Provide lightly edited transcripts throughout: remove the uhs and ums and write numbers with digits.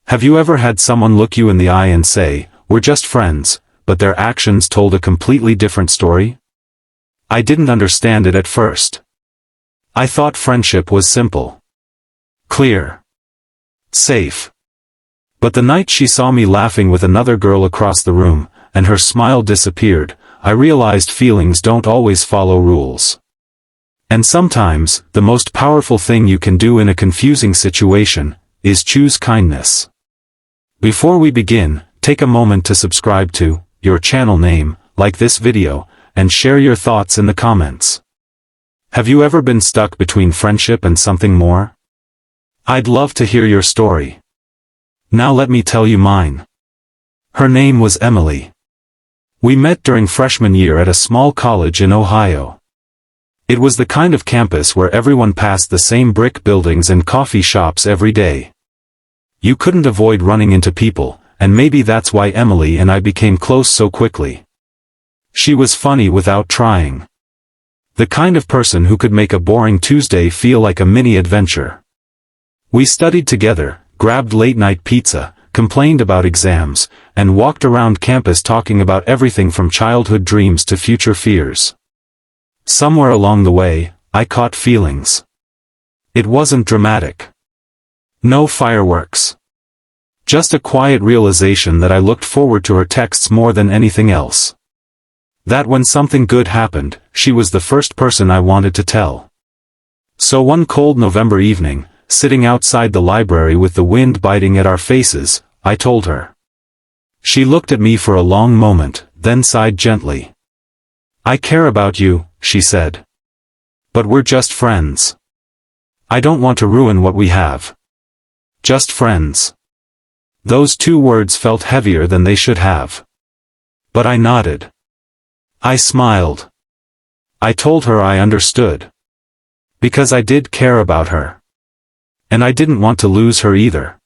Have you ever had someone look you in the eye and say, "We're just friends," but their actions told a completely different story? I didn't understand it at first. I thought friendship was simple, clear, safe. But the night she saw me laughing with another girl across the room, and her smile disappeared, I realized feelings don't always follow rules. And sometimes, the most powerful thing you can do in a confusing situation is choose kindness. Before we begin, take a moment to subscribe to your channel name, like this video, and share your thoughts in the comments. Have you ever been stuck between friendship and something more? I'd love to hear your story. Now let me tell you mine. Her name was Emily. We met during freshman year at a small college in Ohio. It was the kind of campus where everyone passed the same brick buildings and coffee shops every day. You couldn't avoid running into people, and maybe that's why Emily and I became close so quickly. She was funny without trying. The kind of person who could make a boring Tuesday feel like a mini adventure. We studied together, grabbed late-night pizza, complained about exams, and walked around campus talking about everything from childhood dreams to future fears. Somewhere along the way, I caught feelings. It wasn't dramatic. No fireworks. Just a quiet realization that I looked forward to her texts more than anything else. That when something good happened, she was the first person I wanted to tell. So one cold November evening, sitting outside the library with the wind biting at our faces, I told her. She looked at me for a long moment, then sighed gently. "I care about you," she said. "But we're just friends. I don't want to ruin what we have. Just friends." Those two words felt heavier than they should have. But I nodded. I smiled. I told her I understood. Because I did care about her. And I didn't want to lose her either.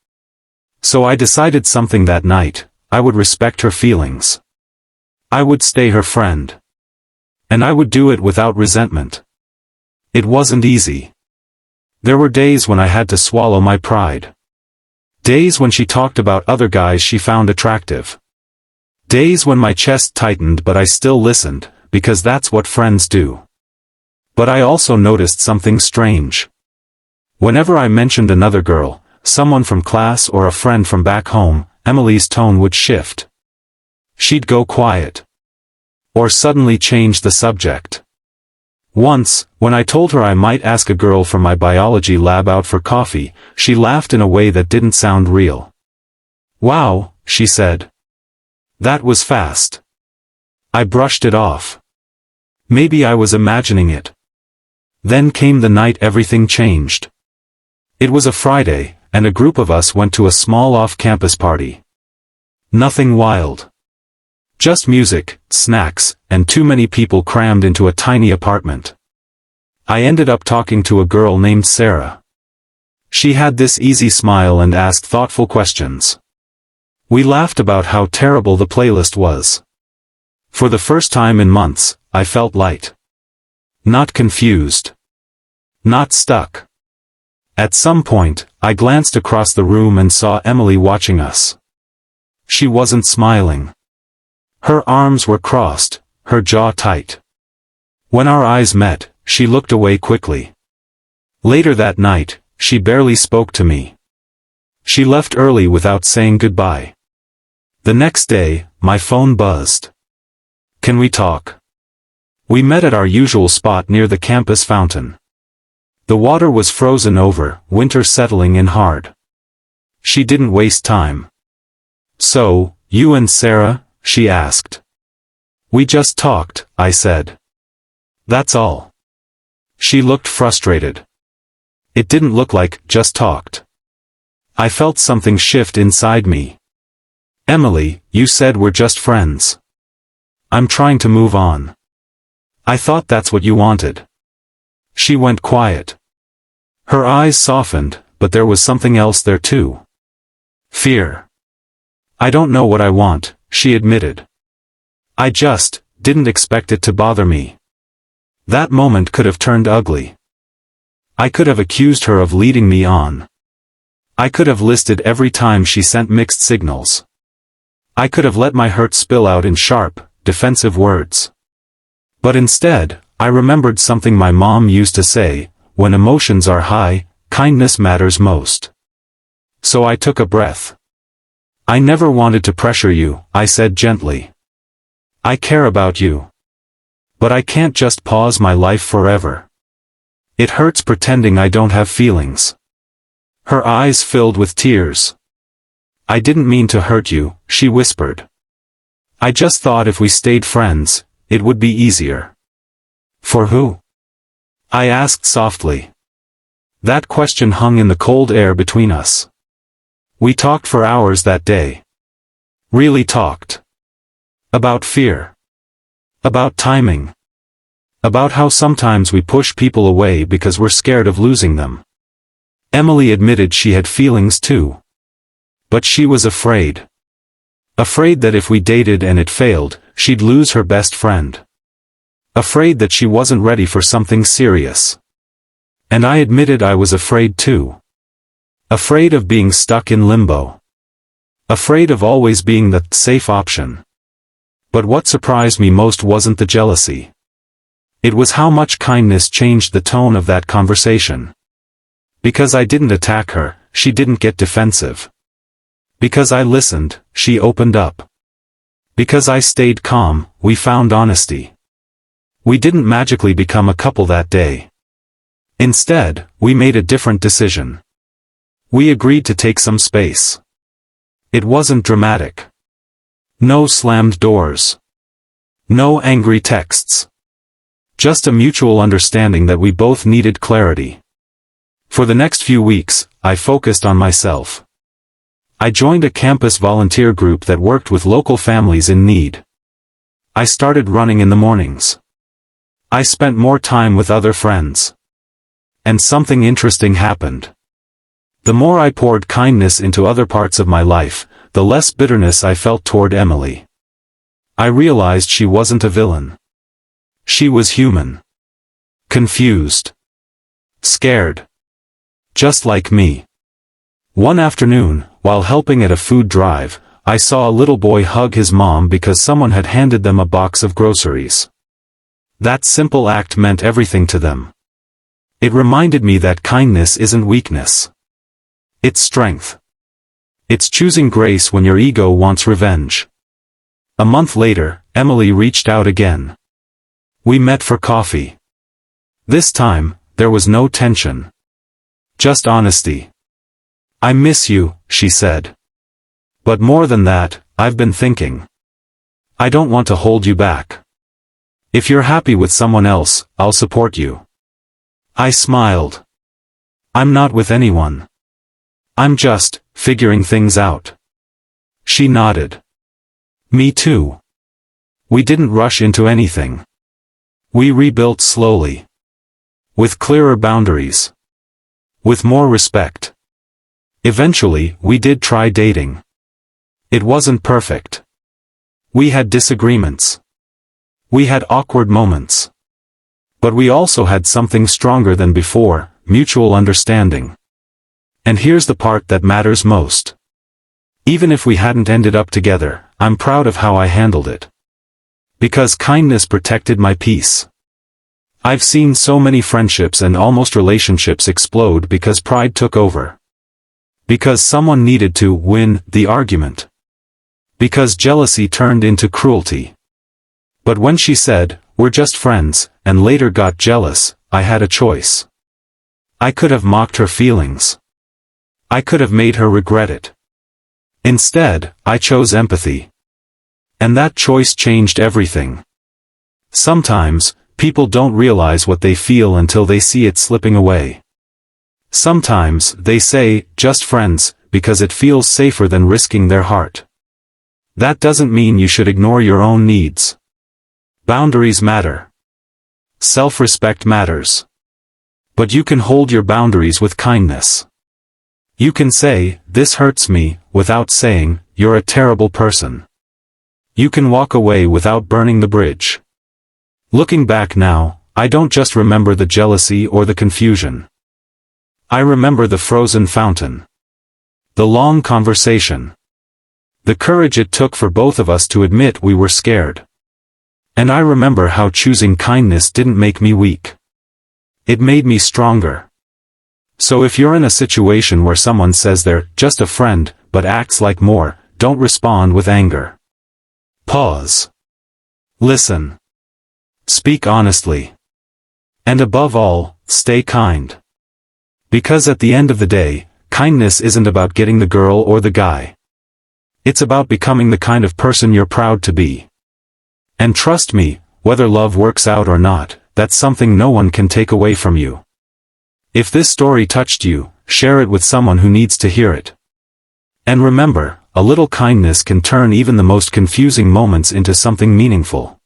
So I decided something that night: I would respect her feelings. I would stay her friend. And I would do it without resentment. It wasn't easy. There were days when I had to swallow my pride. Days when she talked about other guys she found attractive. Days when my chest tightened, but I still listened, because that's what friends do. But I also noticed something strange. Whenever I mentioned another girl, someone from class or a friend from back home, Emily's tone would shift. She'd go quiet. Or suddenly change the subject. Once, when I told her I might ask a girl from my biology lab out for coffee, she laughed in a way that didn't sound real. "Wow," she said. "That was fast." I brushed it off. Maybe I was imagining it. Then came the night everything changed. It was a Friday, and a group of us went to a small off-campus party. Nothing wild. Just music, snacks, and too many people crammed into a tiny apartment. I ended up talking to a girl named Sarah. She had this easy smile and asked thoughtful questions. We laughed about how terrible the playlist was. For the first time in months, I felt light. Not confused. Not stuck. At some point, I glanced across the room and saw Emily watching us. She wasn't smiling. Her arms were crossed, her jaw tight. When our eyes met, she looked away quickly. Later that night, she barely spoke to me. She left early without saying goodbye. The next day, my phone buzzed. "Can we talk?" We met at our usual spot near the campus fountain. The water was frozen over, winter settling in hard. She didn't waste time. "So, you and Sarah?" she asked. "We just talked," I said. "That's all." She looked frustrated. It didn't look like just talked. I felt something shift inside me. "Emily, you said we're just friends. I'm trying to move on. I thought that's what you wanted." She went quiet. Her eyes softened, but there was something else there too. Fear. "I don't know what I want," she admitted. "I just didn't expect it to bother me." That moment could have turned ugly. I could have accused her of leading me on. I could have listed every time she sent mixed signals. I could have let my hurt spill out in sharp, defensive words. But instead, I remembered something my mom used to say: when emotions are high, kindness matters most. So I took a breath. I never wanted to pressure you, I said gently. I care about you. But I can't just pause my life forever. It hurts pretending I don't have feelings. Her eyes filled with tears. I didn't mean to hurt you, she whispered. I just thought if we stayed friends, it would be easier. For who? I asked softly. That question hung in the cold air between us. We talked for hours that day. Really talked. About fear. About timing. About how sometimes we push people away because we're scared of losing them. Emily admitted she had feelings too. But she was afraid. Afraid that if we dated and it failed, she'd lose her best friend. Afraid that she wasn't ready for something serious. And I admitted I was afraid too. Afraid of being stuck in limbo. Afraid of always being the safe option. But what surprised me most wasn't the jealousy. It was how much kindness changed the tone of that conversation. Because I didn't attack her, she didn't get defensive. Because I listened, she opened up. Because I stayed calm, we found honesty. We didn't magically become a couple that day. Instead, we made a different decision. We agreed to take some space. It wasn't dramatic. No slammed doors. No angry texts. Just a mutual understanding that we both needed clarity. For the next few weeks, I focused on myself. I joined a campus volunteer group that worked with local families in need. I started running in the mornings. I spent more time with other friends. And something interesting happened. The more I poured kindness into other parts of my life, the less bitterness I felt toward Emily. I realized she wasn't a villain. She was human. Confused. Scared. Just like me. One afternoon, while helping at a food drive, I saw a little boy hug his mom because someone had handed them a box of groceries. That simple act meant everything to them. It reminded me that kindness isn't weakness. It's strength. It's choosing grace when your ego wants revenge. A month later, Emily reached out again. We met for coffee. This time, there was no tension. Just honesty. I miss you, she said. But more than that, I've been thinking. I don't want to hold you back. If you're happy with someone else, I'll support you. I smiled. I'm not with anyone. I'm just figuring things out. She nodded. Me too. We didn't rush into anything. We rebuilt slowly. With clearer boundaries. With more respect. Eventually, we did try dating. It wasn't perfect. We had disagreements. We had awkward moments. But we also had something stronger than before: mutual understanding. And here's the part that matters most. Even if we hadn't ended up together, I'm proud of how I handled it. Because kindness protected my peace. I've seen so many friendships and almost relationships explode because pride took over. Because someone needed to win the argument. Because jealousy turned into cruelty. But when she said, "We're just friends," and later got jealous, I had a choice. I could have mocked her feelings. I could have made her regret it. Instead, I chose empathy. And that choice changed everything. Sometimes, people don't realize what they feel until they see it slipping away. Sometimes, they say, "just friends," because it feels safer than risking their heart. That doesn't mean you should ignore your own needs. Boundaries matter. Self-respect matters. But you can hold your boundaries with kindness. You can say, "This hurts me," without saying, "You're a terrible person." You can walk away without burning the bridge. Looking back now, I don't just remember the jealousy or the confusion. I remember the frozen fountain. The long conversation. The courage it took for both of us to admit we were scared. And I remember how choosing kindness didn't make me weak. It made me stronger. So if you're in a situation where someone says they're just a friend, but acts like more, don't respond with anger. Pause. Listen. Speak honestly. And above all, stay kind. Because at the end of the day, kindness isn't about getting the girl or the guy. It's about becoming the kind of person you're proud to be. And trust me, whether love works out or not, that's something no one can take away from you. If this story touched you, share it with someone who needs to hear it. And remember, a little kindness can turn even the most confusing moments into something meaningful.